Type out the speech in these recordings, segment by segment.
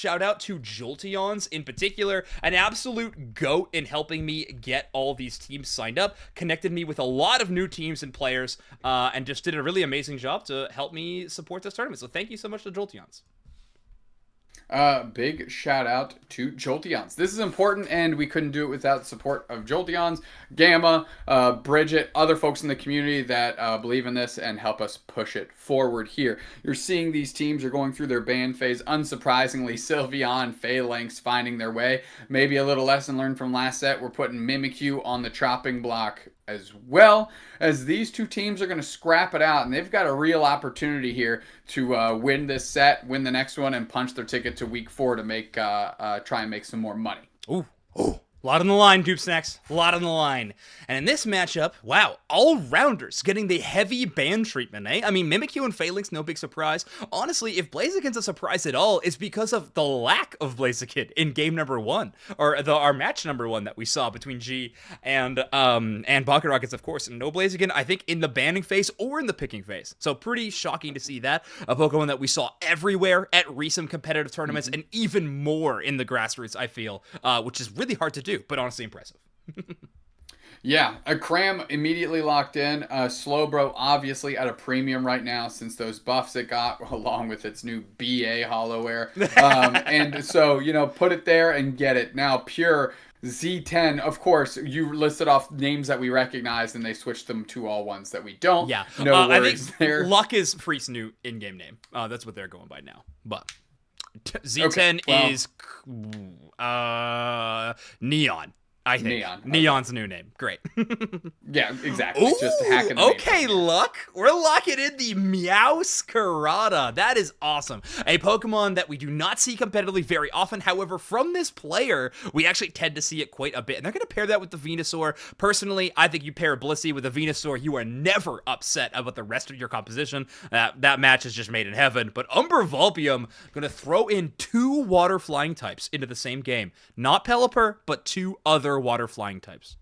shout out to Jolteons in particular, an absolute goat in helping me get all these teams signed up, connected me with a lot of new teams and players, and just did a really amazing job to help me support this tournament. So thank you so much to Jolteons. Big shout out to Jolteons. This is important, and we couldn't do it without the support of Jolteons, Gamma, Bridget, other folks in the community that believe in this and help us push it forward here. You're seeing these teams are going through their ban phase. Unsurprisingly, Sylveon, Phalanx finding their way. Maybe a little lesson learned from last set. We're putting Mimikyu on the chopping block as well, as these two teams are going to scrap it out, and they've got a real opportunity here to win this set, win the next one, and punch their ticket to week 4 to make try and make some more money. Ooh. A lot on the line, Dupe Snacks. A lot on the line. And in this matchup, wow, all-rounders getting the heavy ban treatment, eh? I mean, Mimikyu and Phalanx, no big surprise. Honestly, if Blaziken's a surprise at all, it's because of the lack of Blaziken in game number 1, or our match number 1 that we saw between G and Pocket Rockets, of course. And no Blaziken, I think, in the banning phase or in the picking phase. So pretty shocking to see that. A Pokemon that we saw everywhere at recent competitive tournaments, and even more in the grassroots, I feel, which is really hard to do, but honestly impressive. Yeah, a Cram immediately locked in. Slowbro obviously at a premium right now since those buffs it got, along with its new BA Hollowware. And so, put it there and get it. Now, Pure Z10, of course, you listed off names that we recognize, and they switched them to all ones that we don't. Yeah, no worries I think there. Luck is Priest's new in-game name. That's what they're going by now. But Z10 is Neon. I think Neon's new name. Great. Yeah, exactly. Ooh, just hacking the okay, Luck. We're locking in the Meowscarada. That is awesome. A Pokemon that we do not see competitively very often. However, from this player, we actually tend to see it quite a bit. And they're going to pair that with the Venusaur. Personally, I think you pair Blissey with a Venusaur, you are never upset about the rest of your composition. That match is just made in heaven. But Umbra Volpium going to throw in 2 water flying types into the same game. Not Pelipper, but 2 other water flying types.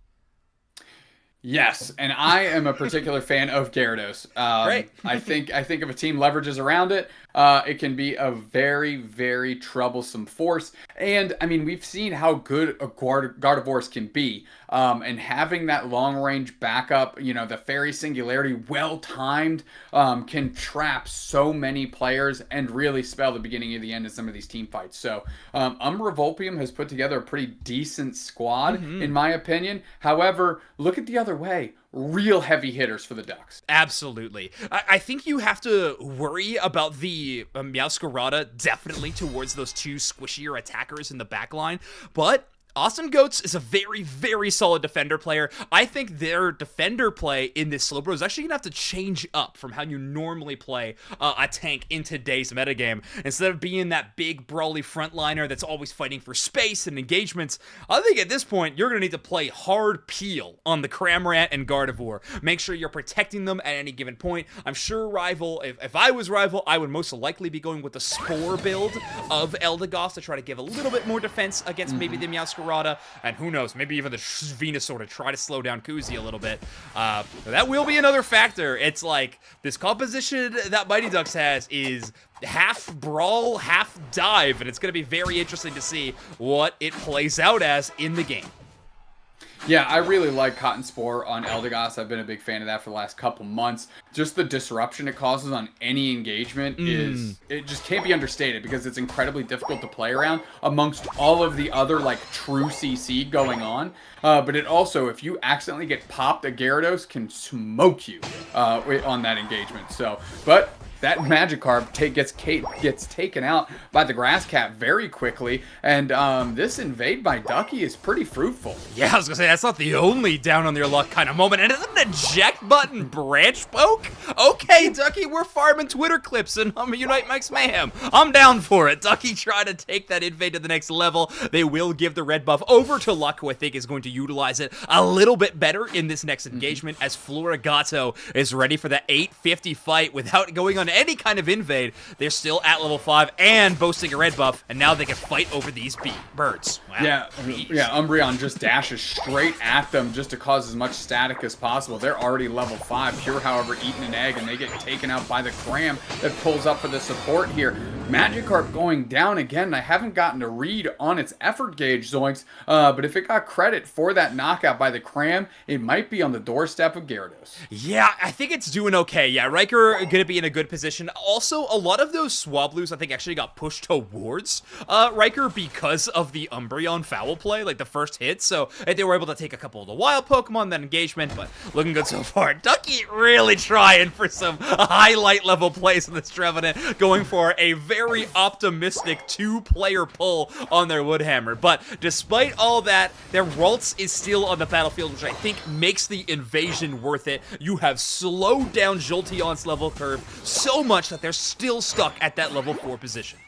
Yes, and I am a particular fan of Gyarados. Great. I think if a team leverages around it, it can be a very, very troublesome force. And, I mean, we've seen how good a Gardevoirus can be. And having that long-range backup, the Fairy Singularity, well-timed, can trap so many players and really spell the beginning and the end of some of these team fights. So, Umbra Volpium has put together a pretty decent squad, in my opinion. However, look at the other way. Real heavy hitters for the Ducks. Absolutely. I think you have to worry about the Meowscarada definitely towards those 2 squishier attackers in the back line, but Austin Goats is a very, very solid defender player. I think their defender play in this Slowbro is actually going to have to change up from how you normally play a tank in today's metagame. Instead of being that big, brawly frontliner that's always fighting for space and engagements, I think at this point, you're going to need to play hard peel on the Cramorant and Gardevoir. Make sure you're protecting them at any given point. I'm sure Rival, if I was Rival, I would most likely be going with the Spore build of Eldegoss to try to give a little bit more defense against maybe the Meowscarada. And who knows, maybe even the Venusaur to try to slow down Kuzi a little bit. That will be another factor. It's like, this composition that Mighty Ducks has is half brawl, half dive, and it's going to be very interesting to see what it plays out as in the game. Yeah, I really like Cotton Spore on Eldegoss. I've been a big fan of that for the last couple months. Just the disruption it causes on any engagement it just can't be understated, because it's incredibly difficult to play around amongst all of the other, true CC going on. But it also, if you accidentally get popped, a Gyarados can smoke you on that engagement. So, but that Magikarp gets taken out by the Grass Cat very quickly, and this invade by Ducky is pretty fruitful. Yeah, I was gonna say, that's not the only down on your luck kind of moment, and isn't an eject button branch poke? Okay, Ducky, we're farming Twitter clips and Unite Mike's Mayhem. I'm down for it. Ducky trying to take that invade to the next level. They will give the red buff over to Luck, who I think is going to utilize it a little bit better in this next engagement, as Florigato is ready for the 850 fight without going on any kind of invade. They're still at level 5 and boasting a red buff, and now they can fight over these birds. Wow. Yeah, Umbreon just dashes straight at them just to cause as much static as possible. They're already level 5. Pure, however, eating an egg, and they get taken out by the Cram that pulls up for the support here. Magikarp going down again. I haven't gotten a read on its effort gauge, Zoinks, but if it got credit for that knockout by the Cram, it might be on the doorstep of Gyarados. Yeah, I think it's doing okay. Yeah, Riker gonna be in a good position. Also, a lot of those Swablues, I think, actually got pushed towards Riker because of the Umbreon foul play, like the first hit, so they were able to take a couple of the wild Pokemon, that engagement, but looking good so far. Ducky really trying for some highlight level plays in this Trevenant, going for a very optimistic two-player pull on their Woodhammer. But despite all that, their Ralts is still on the battlefield, which I think makes the invasion worth it. You have slowed down Jolteon's level curve so much that they're still stuck at that level 4 position.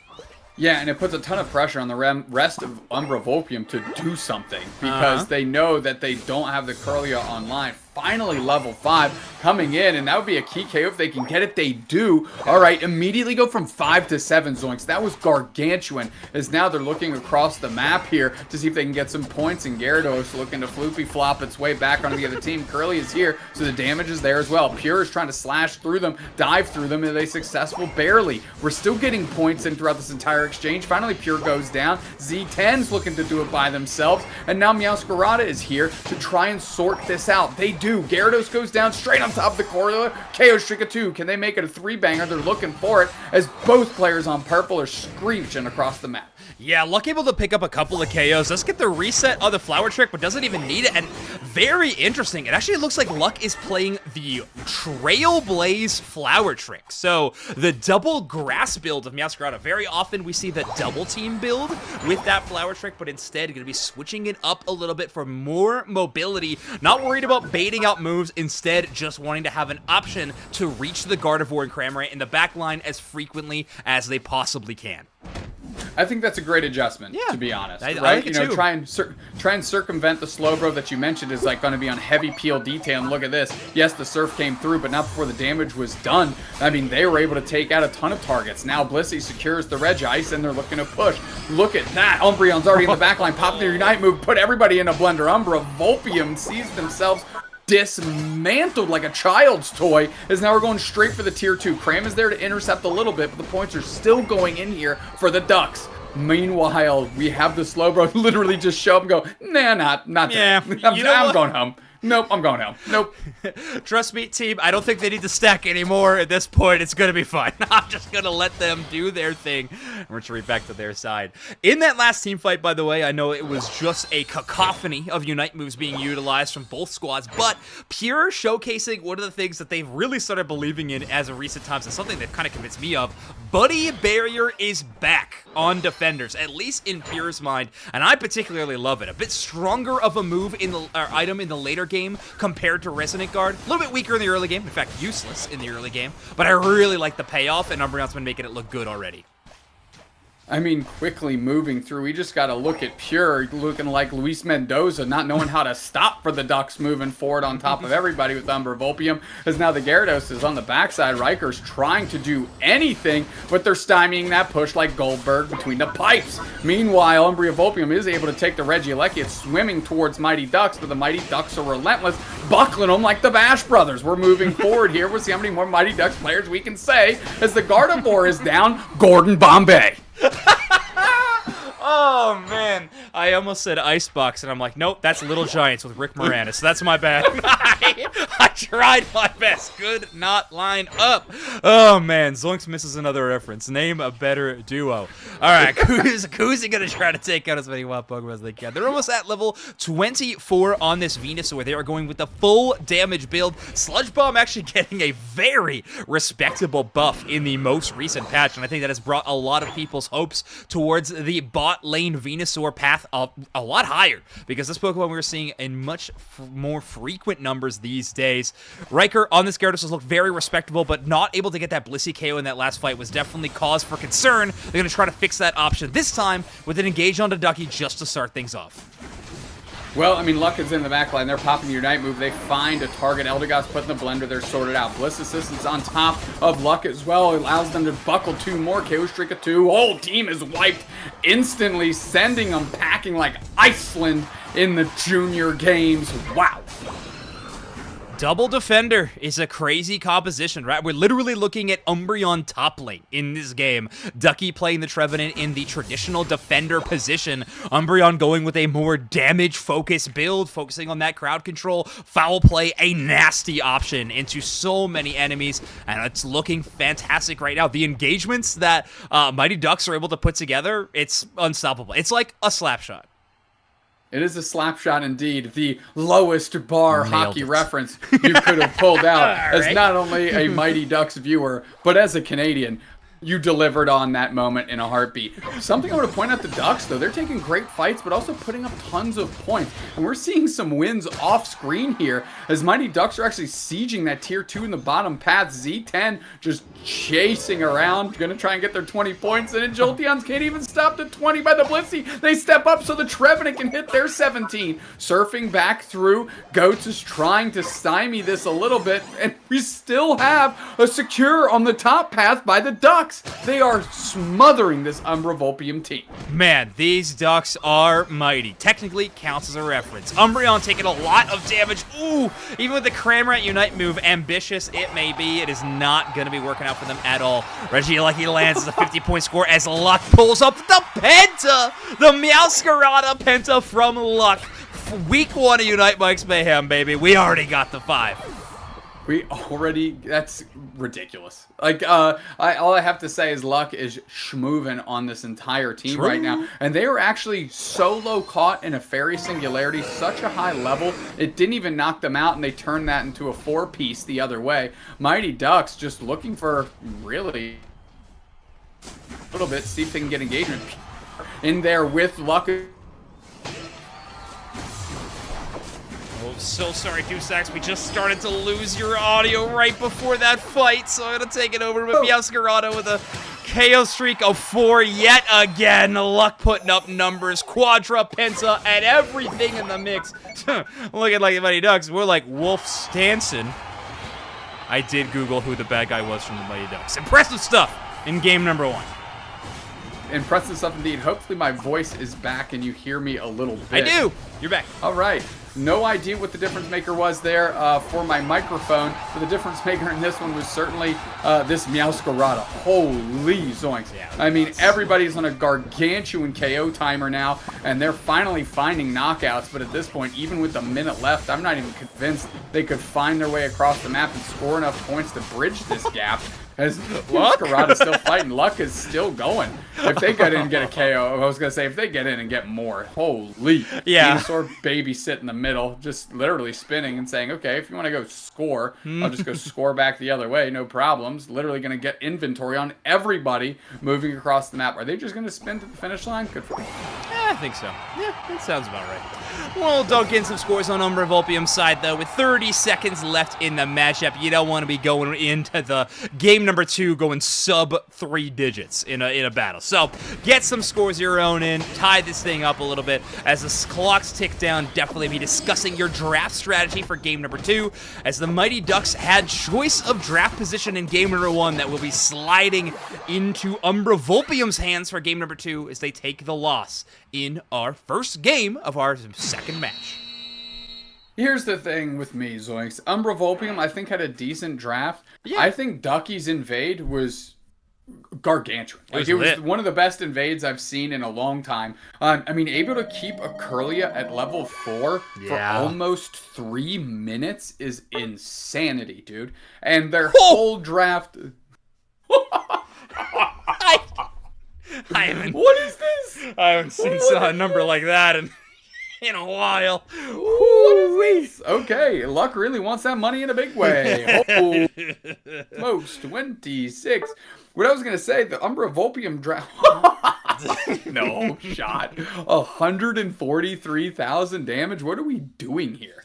Yeah, and it puts a ton of pressure on the rest of Umbra Volpium to do something, because they know that they don't have the Kirlia online. Finally level 5 coming in, and that would be a key KO if they can get it. They do. All right, immediately go from 5 to 7, Zoinks. That was gargantuan, as now they're looking across the map here to see if they can get some points, and Gyarados looking to floopy flop its way back onto the other team. Curly is here, so the damage is there as well. Pure is trying to slash through them, dive through them, and they successful barely. We're still getting points in throughout this entire exchange. Finally, Pure goes down. Z10's looking to do it by themselves, and now Meowscarada is here to try and sort this out. They do. Gyarados goes down straight on top of the corridor. KO Strika 2. Can they make it a 3-banger? They're looking for it, as both players on purple are screeching across the map. Yeah, Luck able to pick up a couple of KOs. Let's get the reset of the Flower Trick, but doesn't even need it. And very interesting, it actually looks like Luck is playing the Trailblaze Flower Trick. So the double grass build of Meowscarada. Very often we see the double team build with that Flower Trick, but instead going to be switching it up a little bit for more mobility. Not worried about baiting out moves, instead just wanting to have an option to reach the Gardevoir and Cramorant in the back line as frequently as they possibly can. I think that's a great adjustment, yeah, to be honest. I right? like it too. Try and circumvent the Slowbro that you mentioned is like going to be on heavy peel detail. And look at this. Yes, the Surf came through, but not before the damage was done. I mean, they were able to take out a ton of targets. Now Blissey secures the Regice, and they're looking to push. Look at that. Umbreon's already in the backline. Pop their Unite move, put everybody in a blender. Umbra Volpium sees themselves dismantled like a child's toy, as now we're going straight for the tier 2. Cram is there to intercept a little bit, but the points are still going in here for the Ducks. Meanwhile, we have the Slowbro literally just show up and go, nah, not yeah, I'm going home. Nope, I'm going home. Nope. Trust me, team, I don't think they need to stack anymore at this point. It's going to be fine. I'm just going to let them do their thing and retreat back to their side. In that last team fight, by the way, I know it was just a cacophony of Unite moves being utilized from both squads, but Pure showcasing one of the things that they've really started believing in as of recent times, and something they've kind of convinced me of. Buddy Barrier is back on defenders, at least in Pure's mind, and I particularly love it. A bit stronger of a move in the item in the later game compared to Resonant Guard. A little bit weaker in the early game, in fact useless in the early game, but I really like the payoff, and Umbreon's been making it look good already. I mean, quickly moving through, we just got to look at Pure looking like Luis Mendoza, not knowing how to stop for the Ducks moving forward on top of everybody with Umbra Volpium, as now the Gyarados is on the backside. Riker's trying to do anything, but they're stymieing that push like Goldberg between the pipes. Meanwhile, Umbra Volpium is able to take the Regieleki. It's swimming towards Mighty Ducks, but the Mighty Ducks are relentless, buckling them like the Bash Brothers. We're moving forward here. We'll see how many more Mighty Ducks players we can say, as the Gardevoir is down. Gordon Bombay. Oh, man. I almost said Icebox, and I'm like, nope, that's Little Giants with Rick Moranis. That's my bad. I tried my best. Could not line up. Oh, man. Zoinks misses another reference. Name a better duo. All right, who's going to try to take out as many wild Pokemon as they can? They're almost at level 24 on this Venusaur. They are going with the full damage build. Sludge Bomb actually getting a very respectable buff in the most recent patch, and I think that has brought a lot of people's hopes towards the bot lane Venusaur path a lot higher, because this Pokemon we're seeing in much more frequent numbers these days. Riker on this Gyarados has looked very respectable, but not able to get that Blissey KO in that last fight was definitely cause for concern. They're going to try to fix that option this time with an Engage onto Ducky just to start things off. Well, I mean, Luck is in the back line. They're popping the Unite move. They find a target. Eldegoss put in the blender. They're sorted out. Bliss Assistance on top of Luck as well. It allows them to buckle 2 more. KO Streak of 2. Whole team is wiped instantly, sending them packing like Iceland in the junior games. Wow. Double Defender is a crazy composition, right? We're literally looking at Umbreon top lane in this game. Ducky playing the Trevenant in the traditional defender position. Umbreon going with a more damage-focused build, focusing on that crowd control. Foul play, a nasty option into so many enemies, and it's looking fantastic right now. The engagements that Mighty Ducks are able to put together, it's unstoppable. It's like a slap shot. It is a slap shot indeed. The lowest bar hockey it. reference you could have pulled out as right. not only a Mighty Ducks viewer, but as a Canadian. You delivered on that moment in a heartbeat. Something I want to point out the Ducks, though, they're taking great fights, but also putting up tons of points. And we're seeing some wins off screen here as Mighty Ducks are actually sieging that tier 2 in the bottom path. Z10 just chasing around, gonna try and get their 20 points, and then Jolteons can't even stop the 20 by the Blissey. They step up so the Trevenant can hit their 17. Surfing back through, Goats is trying to stymie this a little bit, and we still have a secure on the top path by the Ducks. They are smothering this Umbra Volpium team. Man, these Ducks are mighty. Technically counts as a reference. Umbreon taking a lot of damage. Ooh, even with the Cramorant Unite move, ambitious it may be, it is not going to be working out for them at all. Regieleki lands as a 50-point score as Luck pulls up the Penta! The Meowscarada Penta from Luck. Week 1 of Unite Mike's Mayhem, baby. We already got the 5. That's ridiculous. Like, all I have to say is Luck is schmoovin' on this entire team right now. And they were actually solo caught in a Fairy Singularity, such a high level, it didn't even knock them out, and they turned that into a 4-piece the other way. Mighty Ducks just looking for really a little bit, see if they can get engagement in there with Luck. So sorry, Dussax. We just started to lose your audio right before that fight, so I'm going to take it over to Meowscarada with a KO streak of 4 yet again. Luck putting up numbers, Quadra, Penta, and everything in the mix. Looking like the Mighty Ducks. We're like Wolf Stanson. I did Google who the bad guy was from the Mighty Ducks. Impressive stuff in game number 1. Impressive stuff indeed. Hopefully my voice is back and you hear me a little bit. I do. You're back. All right. No idea what the difference maker was there for my microphone, but the difference maker in this one was certainly this Meowscarada. Holy zoinks. Yeah, I mean, everybody's on a gargantuan KO timer now, and they're finally finding knockouts, but at this point, even with a minute left, I'm not even convinced they could find their way across the map and score enough points to bridge this gap. As Meowscarada's still fighting, Luck is still going. If they get in and get a KO, I was going to say, if they get in and get more, holy. Yeah. Venusaur babysit in the middle, just literally spinning and saying, okay, if you want to go score, I'll just go score back the other way, no problems. Literally going to get inventory on everybody moving across the map. Are they just going to spin to the finish line? Good for them. I think so. Yeah, that sounds about right. We'll dunk in some scores on Umbra Volpium's side, though. With 30 seconds left in the matchup, you don't want to be going into the game number 2 going sub 3 digits in a battle. So get some scores of your own in, tie this thing up a little bit. As the clocks tick down, definitely be discussing your draft strategy for game number 2, as the Mighty Ducks had choice of draft position in game number 1 that will be sliding into Umbra Volpium's hands for game number 2 as they take the loss in our first game of our second match. Here's the thing with me, Zoinks. Umbra Volpium, I think, had a decent draft. Yeah. I think Ducky's invade was gargantuan. Like, it was lit. one of the best invades I've seen in a long time. I mean, able to keep a Curlia at level 4 for almost 3 minutes is insanity, dude. And their whole draft... I haven't, What is this? I haven't seen a number like that in a while. What is this? Okay, Luck really wants that money in a big way. Oh, most 26. What I was going to say, the Umbra Volpium draft... No shot. 143,000 damage? What are we doing here?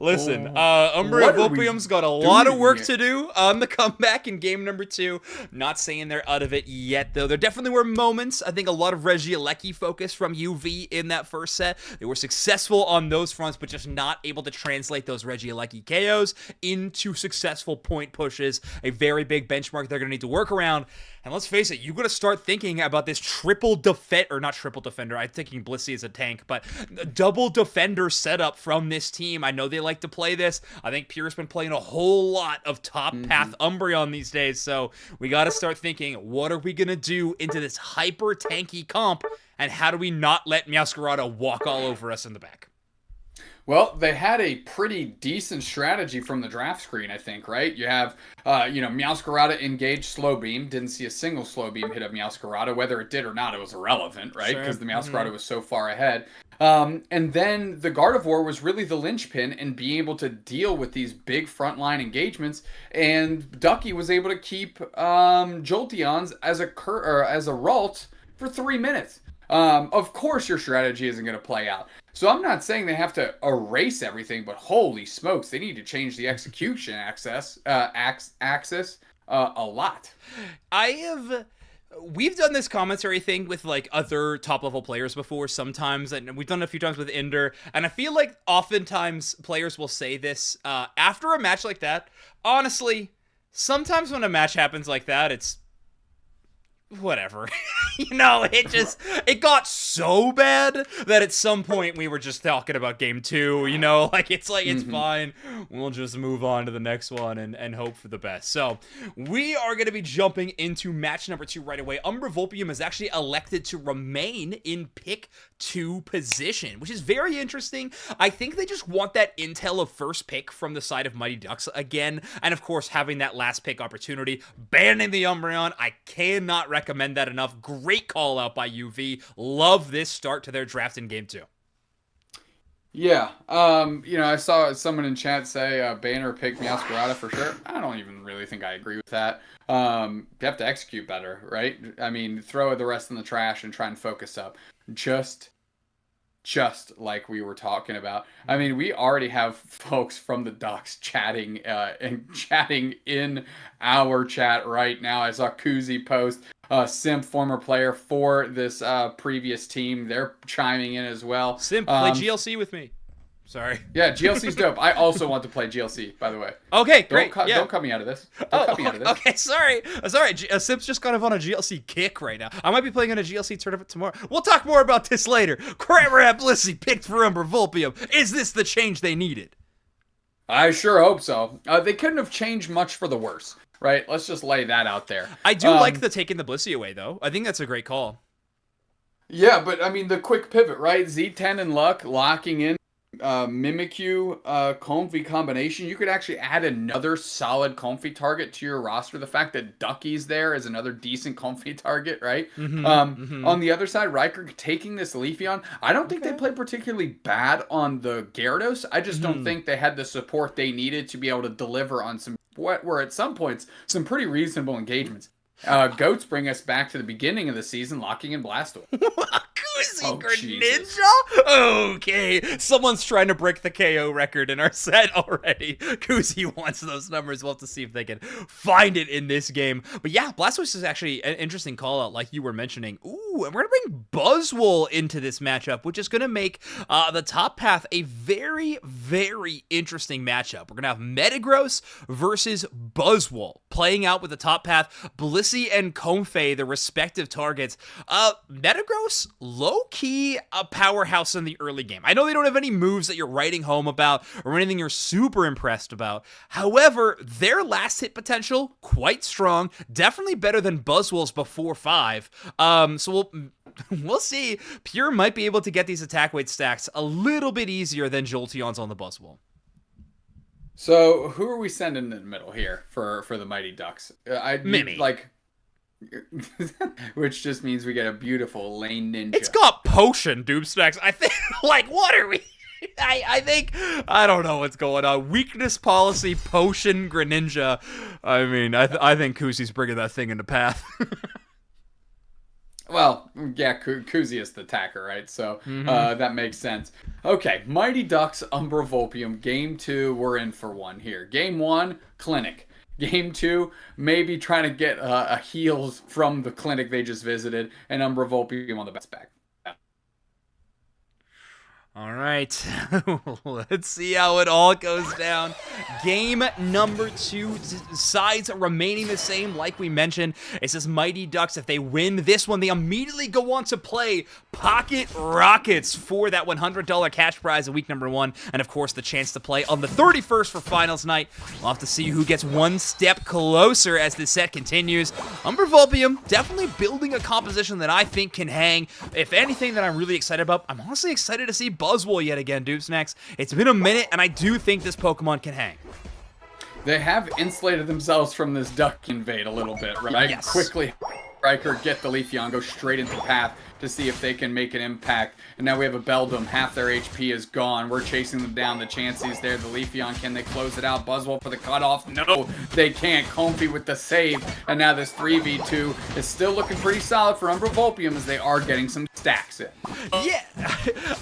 Listen, Umbra Volpium's got a lot of work to do on the comeback in game number 2. Not saying they're out of it yet, though. There definitely were moments. I think a lot of Regieleki focus from UV in that first set. They were successful on those fronts, but just not able to translate those Regieleki KOs into successful point pushes. A very big benchmark they're going to need to work around. And let's face it, you got to start thinking thinking about this not triple defender. I'm thinking Blissey is a tank, but double defender setup from this team. I know they like to play this. I think Pure's been playing a whole lot of top path Umbreon these days, so we got to start thinking, what are we going to do into this hyper tanky comp, and how do we not let Meowscarada walk all over us in the back? Well, they had a pretty decent strategy from the draft screen, I think, right? You have, Meowscarada engaged Slow Beam. Didn't see a single Slow Beam hit of Meowscarada. Whether it did or not, it was irrelevant, right? Because the Meowscarada was so far ahead. And then the Gardevoir was really the linchpin in being able to deal with these big frontline engagements. And Ducky was able to keep Jolteons as a Ralt for 3 minutes. Of course your strategy isn't going to play out. So I'm not saying they have to erase everything, but holy smokes, they need to change the execution axis a lot. We've done this commentary thing with like other top level players before sometimes, and we've done it a few times with Inder, and I feel like oftentimes players will say this after a match like that. Honestly, sometimes when a match happens like that, it's whatever. It got so bad that at some point we were just talking about game 2, it's fine. We'll just move on to the next one and hope for the best. So we are going to be jumping into match number 2 right away. Umbra Volpium is actually elected to remain in pick 2 position, which is very interesting. I think they just want that intel of first pick from the side of Mighty Ducks again, and of course having that last pick opportunity. Banning the Umbreon, I cannot recommend that enough. Great call out by UV. Love this start to their draft in game 2. Yeah, I saw someone in chat say Banner picked Meowscarada for sure. I don't even really think I agree with that. You have to execute better, right? I mean, throw the rest in the trash and try and focus up. Just like we were talking about. I mean, we already have folks from the Ducks chatting in our chat right now. I saw Kuzi post Simp, former player for this previous team. They're chiming in as well. Simp, play GLC with me. Sorry. Yeah, GLC's dope. I also want to play GLC, by the way. Okay, great. Don't cut me out of this. Don't cut me out of this. Okay, sorry. Simp's just kind of on a GLC kick right now. I might be playing in a GLC tournament tomorrow. We'll talk more about this later. Crabrat Blissey picked for Umbra Volpium. Is this the change they needed? I sure hope so. They couldn't have changed much for the worse, right? Let's just lay that out there. I do like the taking the Blissey away, though. I think that's a great call. Yeah, but I mean, the quick pivot, right? Z10 and Luck locking in. Mimikyu, Comfey combination. You could actually add another solid Comfey target to your roster. The fact that Ducky's there is another decent Comfey target, right? On the other side, Riker taking this Leafeon. I don't think they played particularly bad on the Gyarados. I just don't think they had the support they needed to be able to deliver on what were at some points some pretty reasonable engagements. Goats bring us back to the beginning of the season, locking in Blastoise. Greninja? Okay, someone's trying to break the KO record in our set already. Kuzi wants those numbers. We'll have to see if they can find it in this game. But yeah, Blastoise is actually an interesting call out, like you were mentioning. Ooh, and we're gonna bring Buzzwole into this matchup, which is gonna make the top path a very, very interesting matchup. We're gonna have Metagross versus Buzzwole playing out with the top path. Blissey and Comfey, the respective targets. Metagross, low-key a powerhouse in the early game. I know they don't have any moves that you're writing home about or anything you're super impressed about. However, their last hit potential, quite strong. Definitely better than Buzzwole's before 5. So we'll see. Pure might be able to get these attack weight stacks a little bit easier than Jolteon's on the Buzzwole. So who are we sending in the middle here for the Mighty Ducks? Mimi. Which just means we get a beautiful lane ninja. It's got potion, Doom Stacks. I think, what are we? I don't know what's going on. Weakness policy, potion, Greninja. I mean, I think Kuzi's bringing that thing into path. Well, yeah, Kuzi is the attacker, right? So that makes sense. Okay, Mighty Ducks, Umbra Volpium. Game 2, we're in for one here. Game 1, Clinic. Game 2, maybe trying to get a heals from the clinic they just visited, and Umbra Volpium on the best back. All right, let's see how it all goes down. Game number 2, sides remaining the same, like we mentioned. It says Mighty Ducks, if they win this one, they immediately go on to play Pocket Rockets for that $100 cash prize in week number 1, and of course the chance to play on the 31st for finals night. We'll have to see who gets one step closer as this set continues. Umbra Volpium definitely building a composition that I think can hang. If anything that I'm really excited about, I'm honestly excited to see Buzzwole yet again, Dupes Next. It's been a minute, and I do think this Pokemon can hang. They have insulated themselves from this duck invade a little bit, right? Yes. Quickly, Riker, get the Leafeon, go straight into path to see if they can make an impact. And now we have a Beldum. Half their HP is gone. We're chasing them down. The Chansey's there. The Leafeon, can they close it out? Buzzwole for the cutoff. No, they can't. Comfey with the save. And now this 3v2 is still looking pretty solid for Umbra Volpium as they are getting some stacks in. Yeah,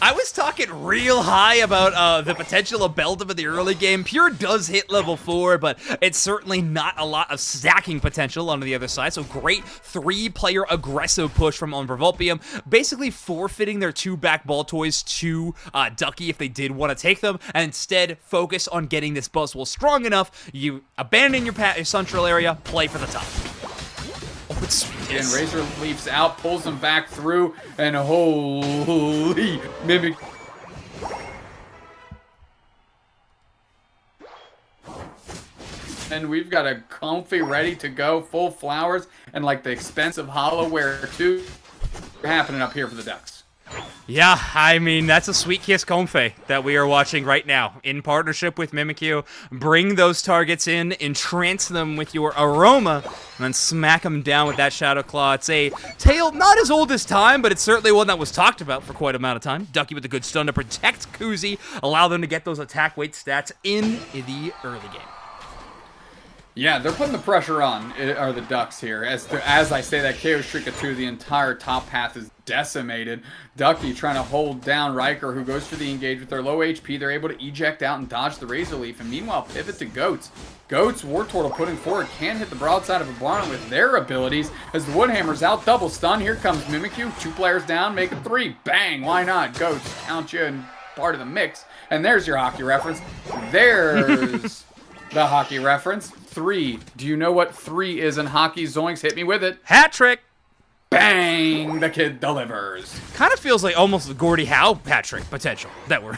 I was talking real high about the potential of Beldum in the early game. Pure does hit level 4, but it's certainly not a lot of stacking potential on the other side. So great 3-player aggressive push from Umbra Volpium, basically forfeiting their 2 back ball toys to Ducky if they did want to take them, and instead focus on getting this Buzzwole strong enough. You abandon your central area, play for the top. Oh, it's sweet. And Razor leaps out, pulls him back through, and holy Mimic. And we've got a Comfey ready to go, full flowers, and like the expensive Hollowware too happening up here for the Ducks. Yeah, I mean, that's a Sweet Kiss Comfey that we are watching right now in partnership with Mimikyu. Bring those targets in, entrance them with your aroma, and then smack them down with that Shadow Claw. It's a tale not as old as time, but it's certainly one that was talked about for quite a amount of time. Ducky with a good stun to protect Kuzi, allow them to get those attack weight stats in the early game. Yeah, they're putting the pressure on, are the Ducks here. As I say that, KO Shrika 2, the entire top path is decimated. Ducky trying to hold down Riker, who goes for the engage with their low HP. They're able to eject out and dodge the Razor Leaf, and meanwhile pivot to Goats. Goats, War Turtle putting forward, can hit the broadside of a Barnet with their abilities. As the Woodhammer's out, double stun. Here comes Mimikyu, 2 players down, make it 3. Bang, why not? Goats, count you in part of the mix. And there's your hockey reference. There's the hockey reference. 3. Do you know what 3 is in hockey? Zoinks, hit me with it. Hat trick! Bang! The kid delivers. Kind of feels like almost the Gordie Howe Patrick potential that we're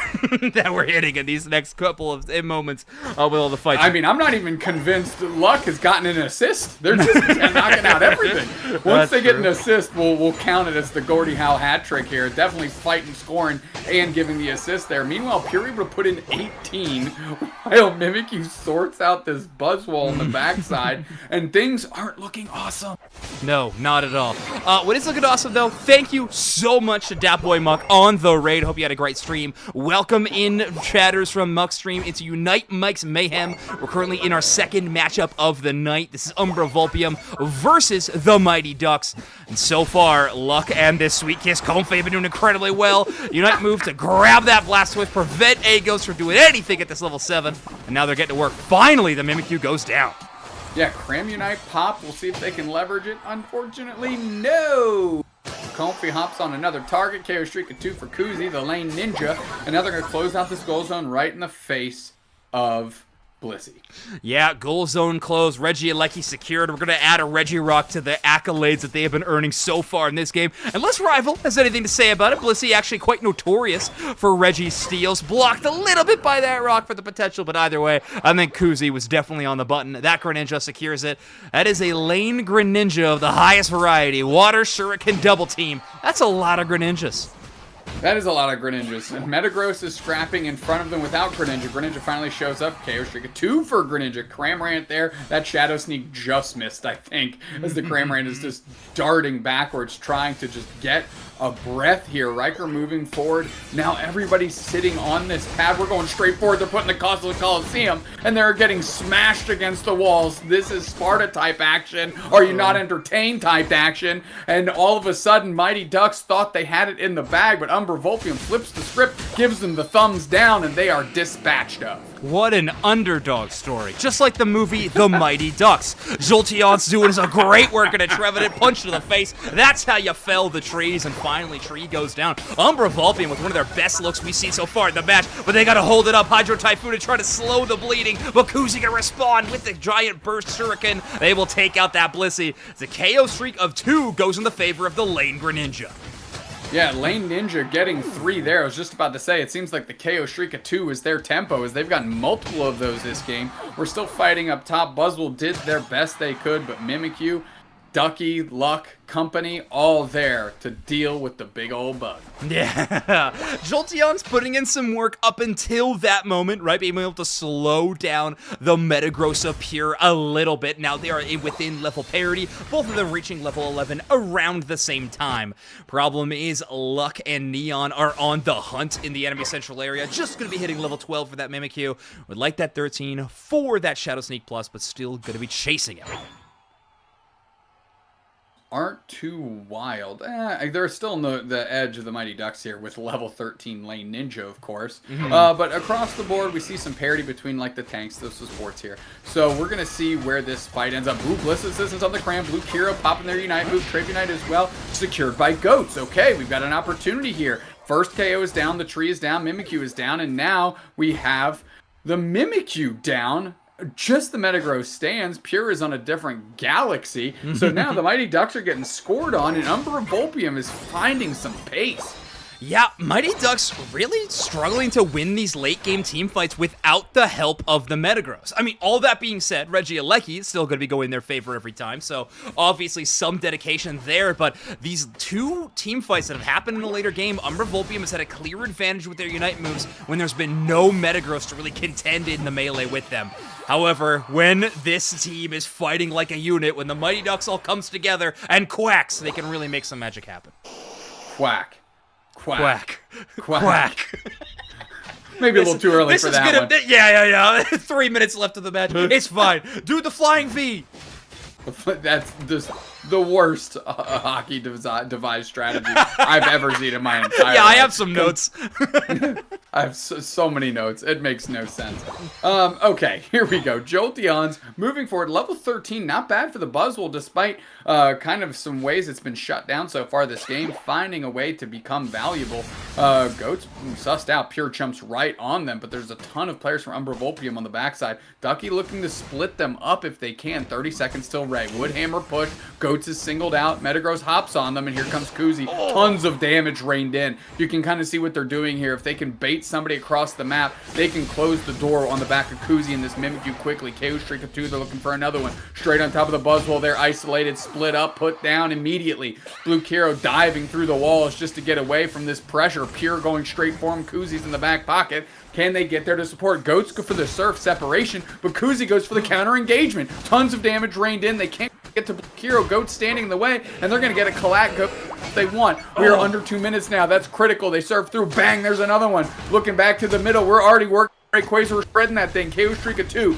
that we're hitting in these next couple of moments with all the fights. I mean, I'm not even convinced Luck has gotten an assist. They're just knocking out everything. Once they get an assist, we'll count it as the Gordie Howe hat trick here. Definitely fighting, scoring, and giving the assist there. Meanwhile, Pure able to put in 18 while Mimikyu sorts out this Buzzwole on the backside, and things aren't looking awesome. No, not at all. What is looking awesome, though, thank you so much to Datboy Muck on the raid. Hope you had a great stream. Welcome in, chatters from Muck's stream. It's Unite Mike's Mayhem. We're currently in our second matchup of the night. This is Umbra Volpium versus the Mighty Ducks. And so far, Luck and this Sweet Kiss Comfey have been doing incredibly well. Unite move to grab that Blastoise, prevent A-Ghost from doing anything at this level 7. And now they're getting to work. Finally, the Mimikyu goes down. Yeah, Cram Unite pop. We'll see if they can leverage it. Unfortunately, no. Comfey hops on another target. KO Streak 2 for Kuzi, the lane ninja. And now they're going to close out this goal zone right in the face of Blissey. Yeah, goal zone closed. Regieleki secured. We're going to add a Regirock to the accolades that they have been earning so far in this game. Unless Rival has anything to say about it. Blissey actually quite notorious for Reggie steals. Blocked a little bit by that rock for the potential, but either way, I think Kuzi was definitely on the button. That Greninja secures it. That is a lane Greninja of the highest variety. Water Shuriken double team. That's a lot of Greninjas. That is a lot of Greninjas. And Metagross is scrapping in front of them without Greninja. Greninja finally shows up. KO Streak 2 for Greninja. Cramorant there. That Shadow Sneak just missed, I think, as the Cramorant is just darting backwards, trying to just get a breath here. Riker moving forward. Now everybody's sitting on this pad. We're going straight forward. They're putting the cost of the Coliseum, and they're getting smashed against the walls. This is Sparta-type action. Are you not entertained type action? And all of a sudden, Mighty Ducks thought they had it in the bag, but Umbra Volpium flips the script, gives them the thumbs down, and they are dispatched of. What an underdog story. Just like the movie The Mighty Ducks. Jolteon's doing some great work in a Trevenant, punch to the face. That's how you fell the trees, and finally Tree goes down. Umbra Volpium with one of their best looks we've seen so far in the match, but they gotta hold it up. Hydro Typhoon to try to slow the bleeding, but Kuzi can respond with the giant burst shuriken. They will take out that Blissey. The KO streak of 2 goes in the favor of the Lane Greninja. Yeah, Lane Ninja getting 3 there. I was just about to say, it seems like the KO streak of 2 is their tempo, as they've gotten multiple of those this game. We're still fighting up top. Buzzwole did their best they could, but Mimikyu, Ducky, Luck, Company, all there to deal with the big old bug. Yeah, Jolteon's putting in some work up until that moment, right? Being able to slow down the Metagrossa Pure a little bit. Now they are within level parity, both of them reaching level 11 around the same time. Problem is, Luck and Neon are on the hunt in the enemy central area. Just going to be hitting level 12 for that Mimikyu. Would like that 13 for that Shadow Sneak Plus, but still going to be chasing it. Aren't too wild. They're still on the edge of the Mighty Ducks here with level 13 Lane Ninja, of course. But across the board, we see some parity between like the tanks, those supports here. So we're going to see where this fight ends up. Blue Bliss Assistance on the Cram, Blue Kira popping their Unite move, Trade Unite as well, secured by Goats. Okay, we've got an opportunity here. First KO is down, the tree is down, Mimikyu is down, and now we have the Mimikyu down. Just the Metagross stands. Pure is on a different galaxy. So now the Mighty Ducks are getting scored on, and Umbra Volpium is finding some pace. Yeah, Mighty Ducks really struggling to win these late-game team fights without the help of the Metagross. I mean, all that being said, Regieleki is still going to be going in their favor every time, so obviously some dedication there, but these 2 team fights that have happened in the later game, Umbra Volpium has had a clear advantage with their Unite moves when there's been no Metagross to really contend in the melee with them. However, when this team is fighting like a unit, when the Mighty Ducks all comes together and quacks, they can really make some magic happen. Quack. Quack. Quack. Quack. Maybe a little too early for that one. Yeah. 3 minutes left of the match. It's fine. Do the flying V. That's just the worst hockey devised strategy I've ever seen in my entire life. Yeah, I have some notes. I have so many notes. It makes no sense. Okay, here we go. Jolteon's moving forward. Level 13, not bad for the Buzzwole, despite kind of some ways it's been shut down so far this game, finding a way to become valuable. Goats sussed out. Pure jumps right on them, but there's a ton of players from Umbra Volpium on the backside. Ducky looking to split them up if they can. 30 seconds till Ray. Woodhammer push. Goats is singled out. Metagross hops on them, and here comes Kuzi. Tons of damage rained in. You can kind of see what they're doing here. If they can bait somebody across the map, they can close the door on the back of Kuzi and this Mimikyu quickly. KO streak of 2, they're looking for another one. Straight on top of the Buzzwole, they're isolated, split up, put down immediately. Blue Kiro diving through the walls just to get away from this pressure. Pure going straight for him. Kuzi's in the back pocket. Can they get there to support? Goats go for the surf separation, but Kuzi goes for the counter engagement. Tons of damage rained in. They can't get to Kiro. Goats standing in the way, and they're going to get a Collat Goat if they want. We are under 2 minutes now. That's critical. They surf through. Bang, there's another one. Looking back to the middle. We're already working. Rayquaza, we're spreading that thing. KO streak of 2.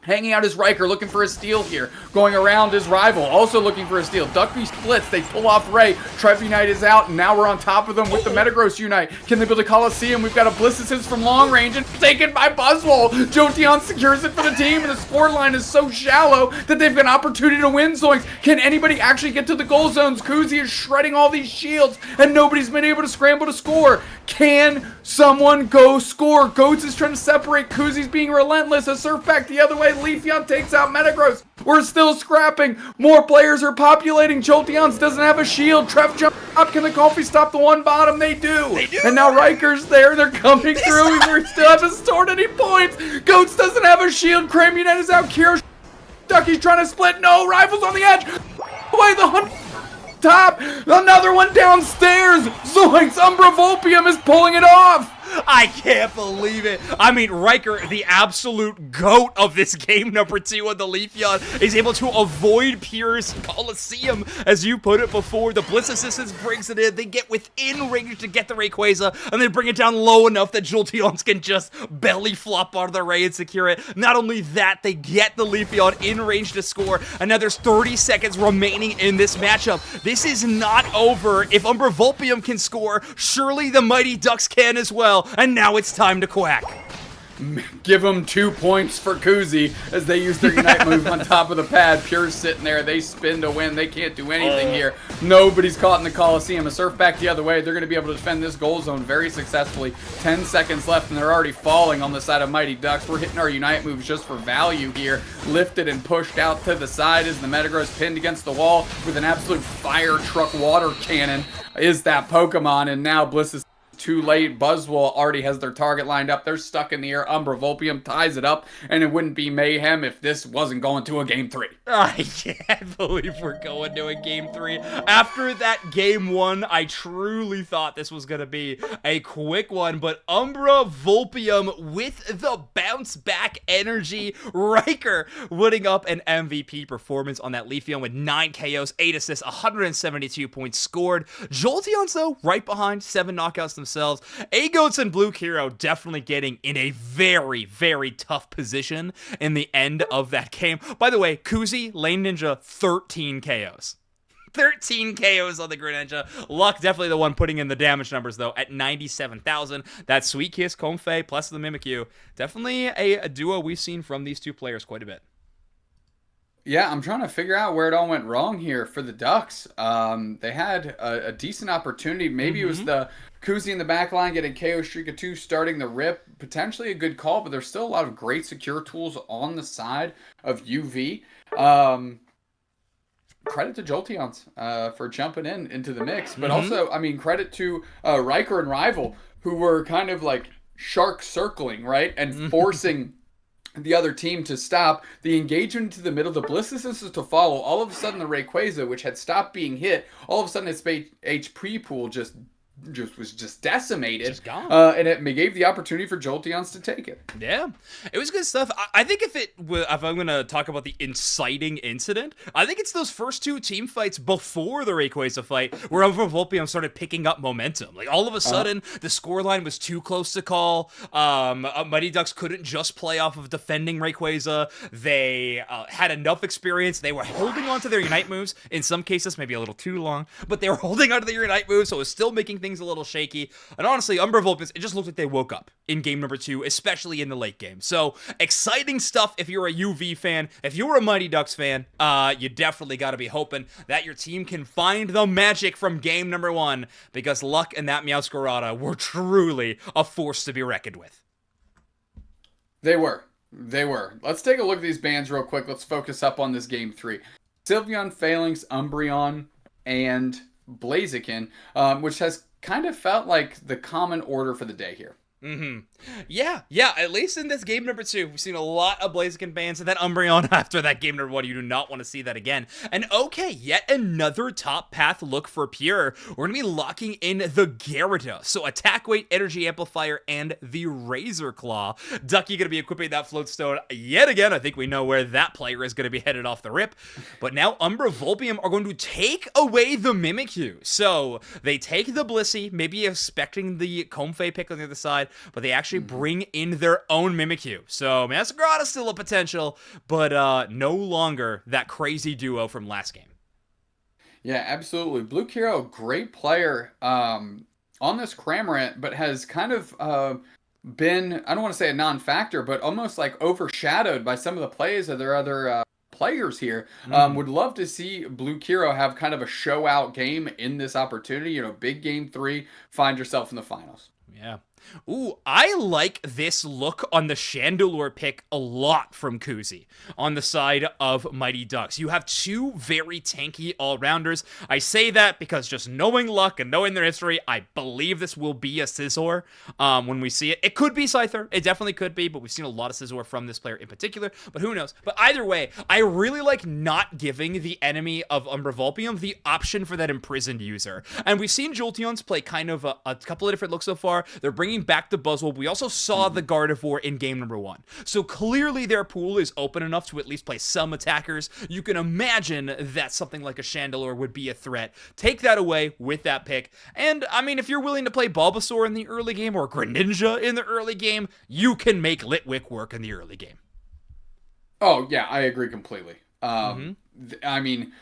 Hanging out his Riker, looking for a steal here. Going around his rival, also looking for a steal. Duckby splits, they pull off Ray. Trev Unite is out, and now we're on top of them with the Metagross Unite. Can they build a Coliseum? We've got a Bliss Assist from long range, and taken by Buzzwole. Jolteon secures it for the team, and the score line is so shallow that they've got an opportunity to win Zoinks. Can anybody actually get to the goal zones? Kuzi is shredding all these shields, and nobody's been able to scramble to score. Can someone go score? Goats is trying to separate. Kuzi's being relentless. A surf back the other way. Leafeon takes out Metagross. We're still scrapping. More players are populating. Jolteon's doesn't have a shield. Trev jump up. Can the Comfey stop the one bottom? They do. And now Riker's there. They're coming through. We still haven't stored any points. Goats doesn't have a shield. Cram Unite is out. Kiro Ducky's trying to split. No, Rivals on the edge. Away the hunt. Top. Another one downstairs. Zoinks. Umbra Volpium is pulling it off. I can't believe it. I mean, Riker, the absolute GOAT of this game, number 2 on the Leafeon, is able to avoid Pure's Coliseum, as you put it before. The Bliss Assistance brings it in. They get within range to get the Rayquaza, and they bring it down low enough that Jolteons can just belly flop out of the Ray and secure it. Not only that, they get the Leafeon in range to score, and now there's 30 seconds remaining in this matchup. This is not over. If Umbra Volpium can score, surely the Mighty Ducks can as well. And now it's time to quack. Give them 2 points for Kuzi as they use their Unite move on top of the pad. Pure's sitting there. They spin to win. They can't do anything here. Nobody's caught in the Coliseum. A surf back the other way. They're going to be able to defend this goal zone very successfully. 10 seconds left, and they're already falling on the side of Mighty Ducks. We're hitting our Unite moves just for value here. Lifted and pushed out to the side as the Metagross pinned against the wall with an absolute fire truck water cannon is that Pokemon, and now Bliss is too late. Buzzwole already has their target lined up. They're stuck in the air. Umbra Volpium ties it up, and it wouldn't be Mayhem if this wasn't going to a Game 3. I can't believe we're going to a Game 3. After that Game 1, I truly thought this was going to be a quick one, but Umbra Volpium with the bounce back energy. Riker winning up an MVP performance on that Leafeon with 9 KOs, 8 assists, 172 points scored. Jolteons, though, right behind, 7 knockouts themselves. Agoats and Blue Hero definitely getting in a very, very tough position in the end of that game. By the way, Kuzi, Lane Ninja, 13 KOs. 13 KOs on the Greninja. Luck definitely the one putting in the damage numbers, though, at 97,000. That Sweet Kiss, Comfey, plus the Mimikyu. Definitely a duo we've seen from these two players quite a bit. Yeah, I'm trying to figure out where it all went wrong here for the Ducks. They had a decent opportunity. Maybe it was the Kuzi in the back line getting KO streak of 2 starting the rip. Potentially a good call, but there's still a lot of great secure tools on the side of UV. Credit to Jolteons for jumping into the mix. But also, I mean, credit to Riker and Rival, who were kind of like shark circling, right? And forcing the other team to stop. The engagement to the middle, the Bliss is to follow. All of a sudden, the Rayquaza, which had stopped being hit, all of a sudden its HP pool just was decimated. Just gone. And it gave the opportunity for Jolteons to take it. Yeah, it was good stuff. I think if I'm going to talk about the inciting incident, I think it's those first 2 team fights before the Rayquaza fight where Umbra Volpium started picking up momentum. Like, all of a sudden, the scoreline was too close to call. Mighty Ducks couldn't just play off of defending Rayquaza. They had enough experience. They were holding on to their Unite moves. In some cases, maybe a little too long, but they were holding on to their Unite moves, so it was still making things a little shaky. And honestly, Umbra Volpium, it just looked like they woke up in game number 2, especially in the late game. So, exciting stuff if you're a UV fan. If you're a Mighty Ducks fan, you definitely got to be hoping that your team can find the magic from game number 1, because Luck and that Meowscarada were truly a force to be reckoned with. They were. Let's take a look at these bans real quick. Let's focus up on this game 3. Sylveon, Phalanx, Umbreon, and Blaziken, which has kind of felt like the common order for the day here. Yeah, at least in this game number 2, we've seen a lot of Blaziken bans, and that Umbreon after that game number 1, you do not want to see that again. And okay, yet another top path look for Pure. We're going to be locking in the Gyarados, so attack weight, energy amplifier, and the Razor Claw. Ducky going to be equipping that Float Stone yet again. I think we know where that player is going to be headed off the rip. But now Umbra Volpium are going to take away the Mimikyu. So they take the Blissey, maybe expecting the Comfey pick on the other side, but they actually bring in their own Mimikyu. So Meowscarada still a potential, but no longer that crazy duo from last game. Yeah, absolutely. Blue Hero, great player on this Cramorant, but has kind of been, I don't want to say a non-factor, but almost like overshadowed by some of the plays of their other players here. Would love to see Blue Hero have kind of a show out game in this opportunity. You know, big game 3, find yourself in the finals. Yeah. Ooh, I like this look on the Chandelure pick a lot from Kuzi on the side of Mighty Ducks. You have 2 very tanky all-rounders. I say that because just knowing Luck and knowing their history, I believe this will be a Scizor when we see it. It could be Scyther. It definitely could be, but we've seen a lot of Scizor from this player in particular, but who knows? But either way, I really like not giving the enemy of Umbra Volpium the option for that imprisoned user. And we've seen Jolteons play kind of a couple of different looks so far. They're bringing back the Buzzwole. We also saw the Gardevoir in game number 1. So clearly their pool is open enough to at least play some attackers. You can imagine that something like a Chandelure would be a threat. Take that away with that pick. And, I mean, if you're willing to play Bulbasaur in the early game or Greninja in the early game, you can make Litwick work in the early game. Oh, yeah, I agree completely. I mean,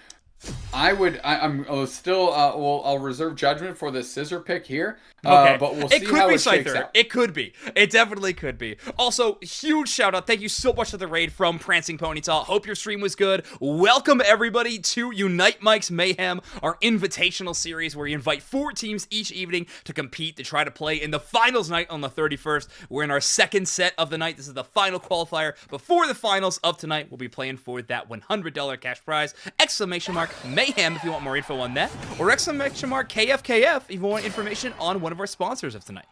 I'm still. I'll reserve judgment for the scissor pick here. Okay, But we'll see how it shakes out. It could be. It definitely could be. Also, huge shout out. Thank you so much for the raid from Prancing Ponytail. Hope your stream was good. Welcome everybody to Unite Mike's Mayhem, our invitational series where we invite 4 teams each evening to compete to try to play in the finals night on the 31st. We're in our second set of the night. This is the final qualifier before the finals of tonight. We'll be playing for that $100 cash prize. Exclamation mark Mayhem if you want more info on that, or exclamation mark KFKF if you want information on one of our sponsors of tonight.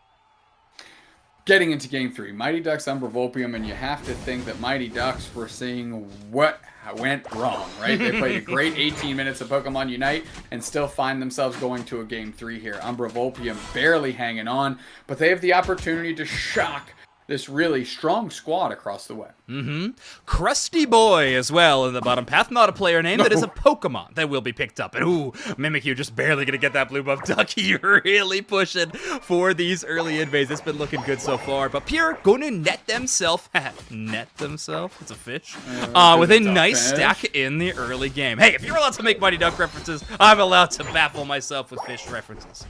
Getting into Game 3, Mighty Ducks, Umbra, Volpium, and you have to think that Mighty Ducks were seeing what went wrong, right? They played a great 18 minutes of Pokemon Unite and still find themselves going to a Game 3 here. Umbra, Volpium barely hanging on, but they have the opportunity to shock this really strong squad across the way. Krusty Boy as well in the bottom path. Not a player name, that is a Pokemon that will be picked up. And ooh, Mimikyu just barely gonna get that blue buff. Ducky really pushing for these early invades. It's been looking good so far. But Pure gonna net themselves. It's a fish. With a nice stack in the early game. Hey, if you're allowed to make Mighty Duck references, I'm allowed to baffle myself with fish references.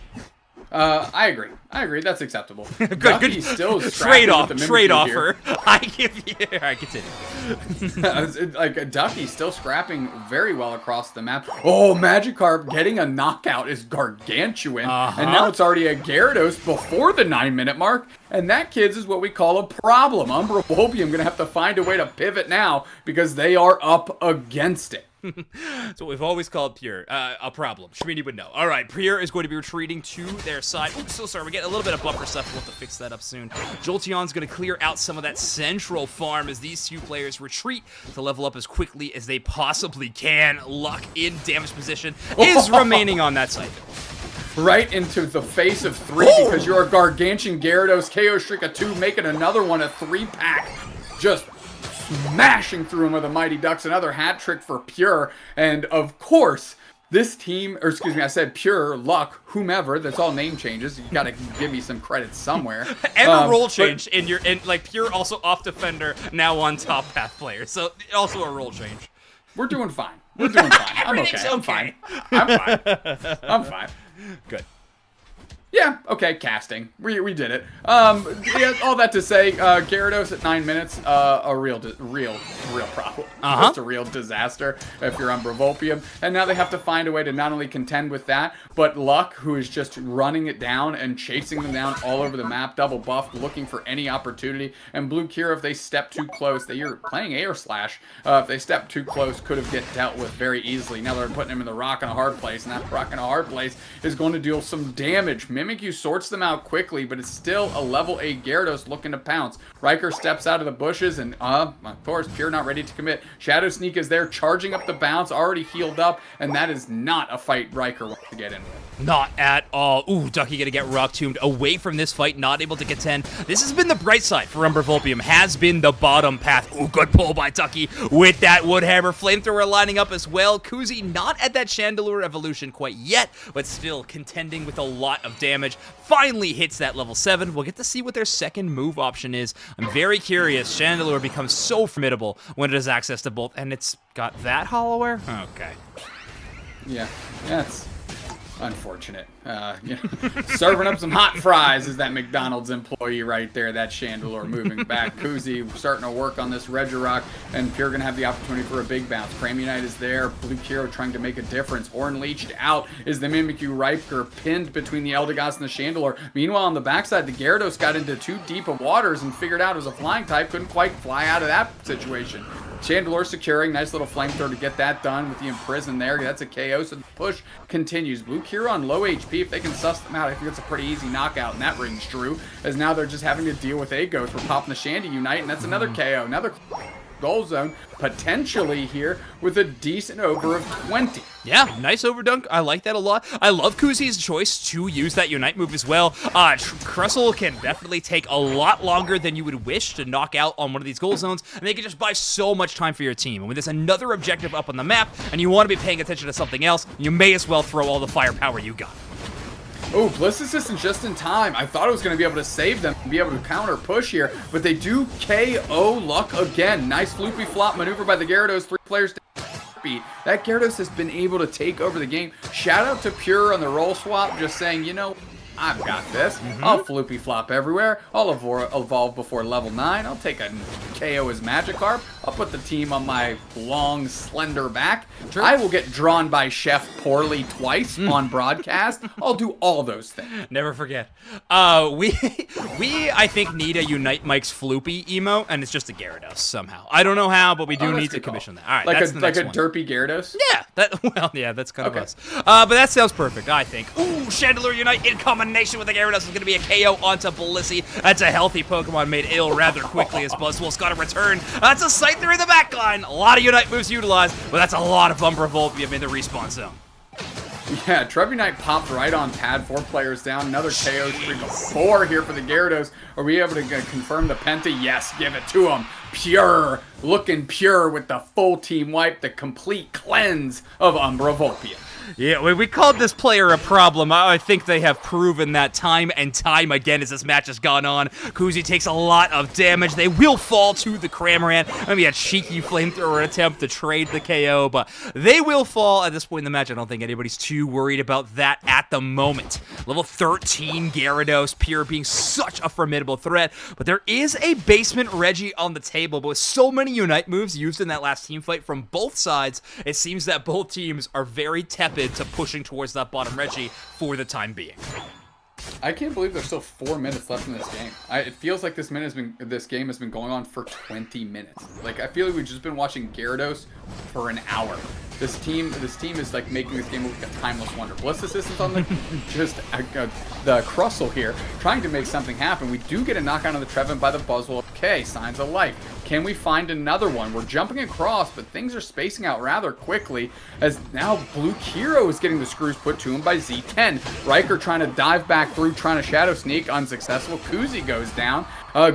I agree. That's acceptable. Good. Still trade offer. I give you. All right, continue. Like Ducky still scrapping very well across the map. Oh, Magikarp getting a knockout is gargantuan, and now it's already a Gyarados before the 9-minute mark. And that, kids, is what we call a problem. Umbra Volpium gonna have to find a way to pivot now because they are up against it. That's what we've always called Pure, a problem. Shmini would know. All right, Pure is going to be retreating to their side. Oops, so sorry. We're getting a little bit of buffer stuff. We'll have to fix that up soon. Jolteon's going to clear out some of that central farm as these 2 players retreat to level up as quickly as they possibly can. Luck in damage position is remaining on that side. Right into the face of 3 because you're a gargantuan Gyarados, KO Shrika 2, making another one a 3-pack. Just smashing through him with a Mighty Ducks, another hat trick for Pure, and of course, this team, or excuse me, I said Pure, Luck, whomever, that's all name changes, you gotta give me some credit somewhere. And a role change like Pure also off defender, now on top path player, so also a role change. We're doing fine. I'm okay. I'm fine. Good. Yeah, okay, casting. We did it. Yeah, all that to say, Gyarados at 9 minutes, a real problem. Just a real disaster if you're Umbra Volpium. And now they have to find a way to not only contend with that, but Luck, who is just running it down and chasing them down all over the map, double buffed, looking for any opportunity. And Blue Kira, if they step too close, you're playing Air Slash, if they step too close, could have get dealt with very easily. Now they're putting him in the rock and a hard place, and that rock and a hard place is going to deal some damage. Mimikyu sorts them out quickly, but it's still a level 8 Gyarados looking to pounce. Riker steps out of the bushes, and of course, Pure not ready to commit. Shadow Sneak is there, charging up the bounce, already healed up, and that is not a fight Riker wants to get in with. Not at all. Ooh, Ducky gonna get Rock Tombed away from this fight, not able to contend. This has been the bright side for Umbra Volpium, has been the bottom path. Ooh, good pull by Ducky with that Woodhammer. Flamethrower lining up as well. Kuzi not at that Chandelure evolution quite yet, but still contending with a lot of damage. Finally hits that level 7. We'll get to see what their second move option is. I'm very curious. Chandelure becomes so formidable when it has access to both, and it's got that Hollowware? Okay. Yeah, that's unfortunate. Serving up some hot fries is that McDonald's employee right there, that Chandelure moving back. Kuzi starting to work on this Regirock, and Pure gonna have the opportunity for a big bounce. Cramunite is there, Blue Kiro trying to make a difference. Horn leached out is the Mimikyu. Riker pinned between the Eldegoss and the Chandelure. Meanwhile, on the backside, the Gyarados got into too deep of waters and figured out it was a flying type, couldn't quite fly out of that situation. Chandelure securing, nice little flamethrower to get that done with the Imprison there. That's a KO, so the push continues. Blue Kira on low HP, if they can suss them out, I think it's a pretty easy knockout, and that rings true, as now they're just having to deal with Agos for popping the Shandy Unite, and that's another KO, another goal zone, potentially here, with a decent over of 20. Yeah, nice overdunk. I like that a lot. I love Kuzi's choice to use that Unite move as well. Crustle can definitely take a lot longer than you would wish to knock out on one of these goal zones, and they can just buy so much time for your team. And when there's another objective up on the map, and you want to be paying attention to something else, you may as well throw all the firepower you got. Oh, Bliss Assistant just in time. I thought it was going to be able to save them and be able to counter push here, but they do KO Luck again. Nice floopy flop maneuver by the Gyarados. 3 players heartbeat. That Gyarados has been able to take over the game. Shout out to Pure on the roll swap, just saying, you know, I've got this. I'll floopy flop everywhere. I'll evolve before level 9. I'll take a KO as Magikarp. I'll put the team on my long, slender back. Sure. I will get drawn by Chef poorly twice on broadcast. I'll do all those things. Never forget. We I think need a Unite Mike's Floopy emo, and it's just a Gyarados somehow. I don't know how, but we do need to commission that. All right, that's the next one. Derpy Gyarados? Yeah, that's kind of us. But that sounds perfect, I think. Ooh, Chandelier Unite in combination with the Gyarados is going to be a KO onto Blissey. That's a healthy Pokemon made ill rather quickly as Buzzwole's got to return. That's a Scyther in the back line. A lot of Unite moves utilized, but that's a lot of Umbra Volpium in the respawn zone. Yeah, Trebunite popped right on pad, 4 players down. Another KO streak of 4 here for the Gyarados. Are we able to confirm the Penta? Yes, give it to him. Pure, looking pure with the full team wipe, the complete cleanse of Umbra Volpium. Yeah, we called this player a problem. I think they have proven that time and time again as this match has gone on. Kuzi takes a lot of damage. They will fall to the Cramorant. Maybe a cheeky flamethrower attempt to trade the KO, but they will fall at this point in the match. I don't think anybody's too worried about that at the moment. Level 13 Gyarados, Pure being such a formidable threat, but there is a basement Reggie on the table, but with so many Unite moves used in that last team fight from both sides, it seems that both teams are very tepid to pushing towards that bottom Reggie for the time being. I can't believe there's still 4 minutes left in this game. It feels like this game has been going on for 20 minutes. Like, I feel like we've just been watching Gyarados for an hour. This team is like making this game look like a timeless wonder. Bliss Assistance on the the Crustle here, trying to make something happen. We do get a knockout on the Trevin by the Buzzwole. Okay, Signs of Life. Can we find another one? We're jumping across, but things are spacing out rather quickly as now Blue Kiro is getting the screws put to him by Z10. Riker trying to dive back through, trying to Shadow Sneak, unsuccessful. Kuzi goes down.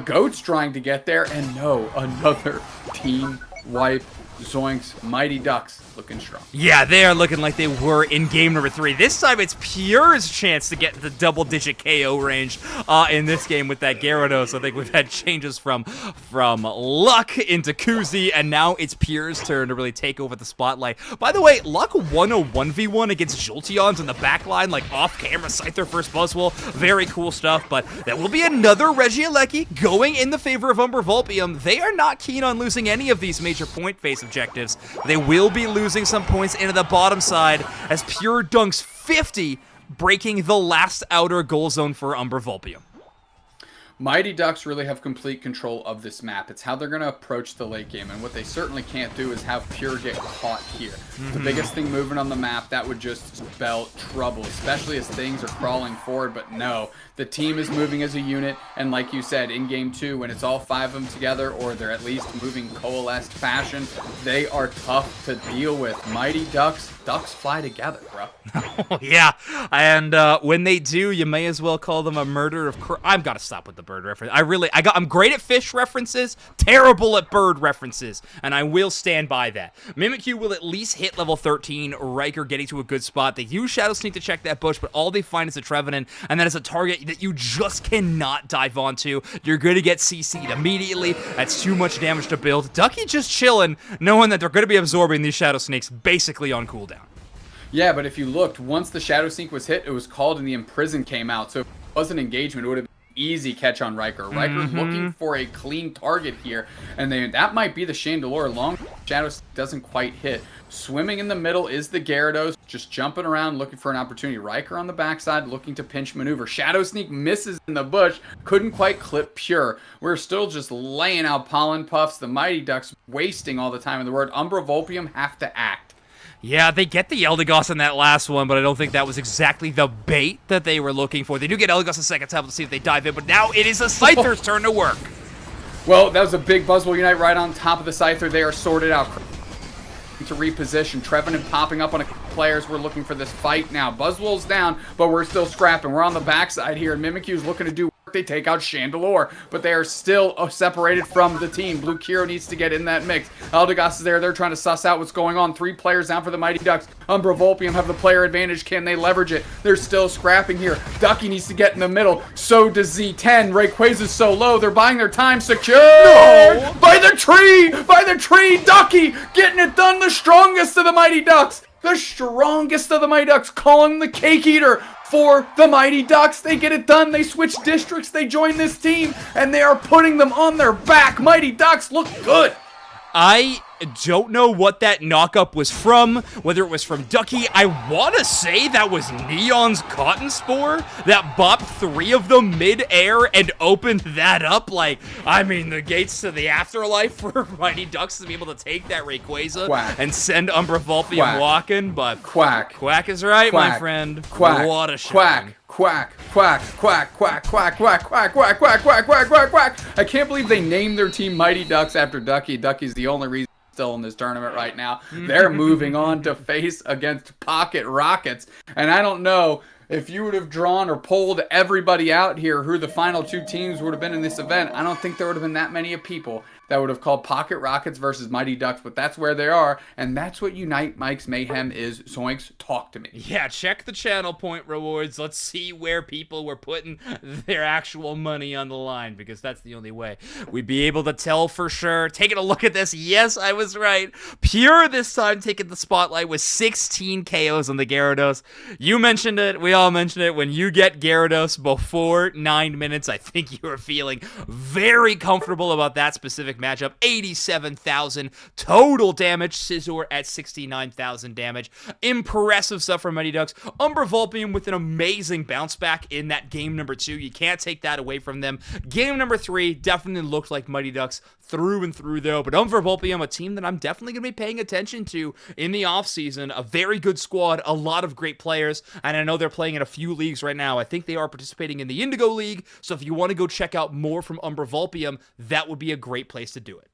Goat's trying to get there, and no, another team wipe. Zoinks, Mighty Ducks looking strong. Yeah, they are looking like they were in game number 3. This time it's Pure's chance to get the double-digit KO range in this game with that Gyarados. I think we've had changes from Luck into Kuzi, and now it's Pure's turn to really take over the spotlight. By the way, Luck won a 1v1 against Jolteons in the backline, like off-camera, Scyther first Buzzwole. Very cool stuff, but that will be another Regieleki going in the favor of Umbra Volpium. They are not keen on losing any of these major point phase objectives. They will be losing some points into the bottom side as Pure dunks 50, breaking the last outer goal zone for Umbra Volpium. Mighty Ducks really have complete control of this map. It's how they're going to approach the late game, and what they certainly can't do is have Pure get caught here. The biggest thing moving on the map, that would just spell trouble, especially as things are crawling forward, but no. The team is moving as a unit, and like you said, in Game 2, when it's all 5 of them together, or they're at least moving coalesced fashion, they are tough to deal with. Mighty Ducks fly together, bro. Yeah, and when they do, you may as well call them a murder of... I've got to stop with the bird reference. I'm great at fish references, terrible at bird references, and I will stand by that. Mimikyu will at least hit level 13, Riker getting to a good spot. They use Shadow Sneak to check that bush, but all they find is a Trevenant, and that is a target that you just cannot dive onto. You're going to get CC'd immediately. That's too much damage to build. Ducky just chilling, knowing that they're going to be absorbing these Shadow Sneaks basically on cooldown. Yeah, but if you looked, once the Shadow Sneak was hit, it was called and the Imprison came out. So if it was an engagement, it would have been an easy catch on Riker. Riker's looking for a clean target here, and that might be the Chandelure. Long Shadow Sneak doesn't quite hit. Swimming in the middle is the Gyarados, just jumping around looking for an opportunity. Riker on the backside looking to pinch maneuver. Shadow Sneak misses in the bush, couldn't quite clip Pure. We're still just laying out Pollen Puffs. The Mighty Ducks wasting all the time in the word. Umbra Volpium have to act. Yeah, they get the Eldegoss in that last one, but I don't think that was exactly the bait that they were looking for. They do get Eldegoss a second time to see if they dive in, but now it is a Scyther's turn to work. Well, that was a big Buzzwole Unite right on top of the Scyther. They are sorted out to reposition. Trevenant popping up on players. We're looking for this fight now. Buzzwole's down, but we're still scrapping. We're on the backside here, and Mimikyu's looking to do They take out Chandelure, but they are still separated from the team. Blue Kiro needs to get in that mix. Eldegoss is there. They're trying to suss out what's going on. 3 players down for the Mighty Ducks. Umbra, Volpium have the player advantage. Can they leverage it? They're still scrapping here. Ducky needs to get in the middle. So does Z10. Rayquaza's so low. They're buying their time. Secure! No! By the tree! By the tree! Ducky getting it done. The strongest of the Mighty Ducks. The strongest of the Mighty Ducks, calling the Cake Eater for the Mighty Ducks. They get it done. They switch districts. They join this team, and they are putting them on their back. Mighty Ducks look good. I don't know what that knockup was from, whether it was from Ducky. I want to say that was Neon's Cotton Spore that bopped 3 of them mid-air and opened that up. Like, I mean, the gates to the afterlife for Mighty Ducks to be able to take that Rayquaza and send Umbra Volpium walking, but Quack is right, my friend. What a shame. Quack, quack, quack, quack, quack, quack, quack, quack, quack, quack, quack, quack, quack. I can't believe they named their team Mighty Ducks after Ducky. Ducky's the only reason still in this tournament right now. They're moving on to face against Pocket Rockets. And I don't know if you would have drawn or polled everybody out here who the final 2 teams would have been in this event. I don't think there would have been that many people that would have called Pocket Rockets versus Mighty Ducks, but that's where they are, and that's what Unite Mike's Mayhem is. Zoinks, talk to me. Yeah, check the channel point rewards. Let's see where people were putting their actual money on the line, because that's the only way we'd be able to tell for sure. Taking a look at this, yes, I was right. Pure this time taking the spotlight with 16 KOs on the Gyarados. You mentioned it, we all mentioned it. When you get Gyarados before 9 minutes, I think you are feeling very comfortable about that specific matchup. 87,000 total damage. Scizor at 69,000 damage. Impressive stuff from Mighty Ducks. Umbra Volpium with an amazing bounce back in that game number 2. You can't take that away from them. Game number 3 definitely looked like Mighty Ducks through and through, though. But Umbra Volpium, a team that I'm definitely going to be paying attention to in the offseason. A very good squad, a lot of great players, and I know they're playing in a few leagues right now. I think they are participating in the Indigo League, so if you want to go check out more from Umbra Volpium, that would be a great place to do it.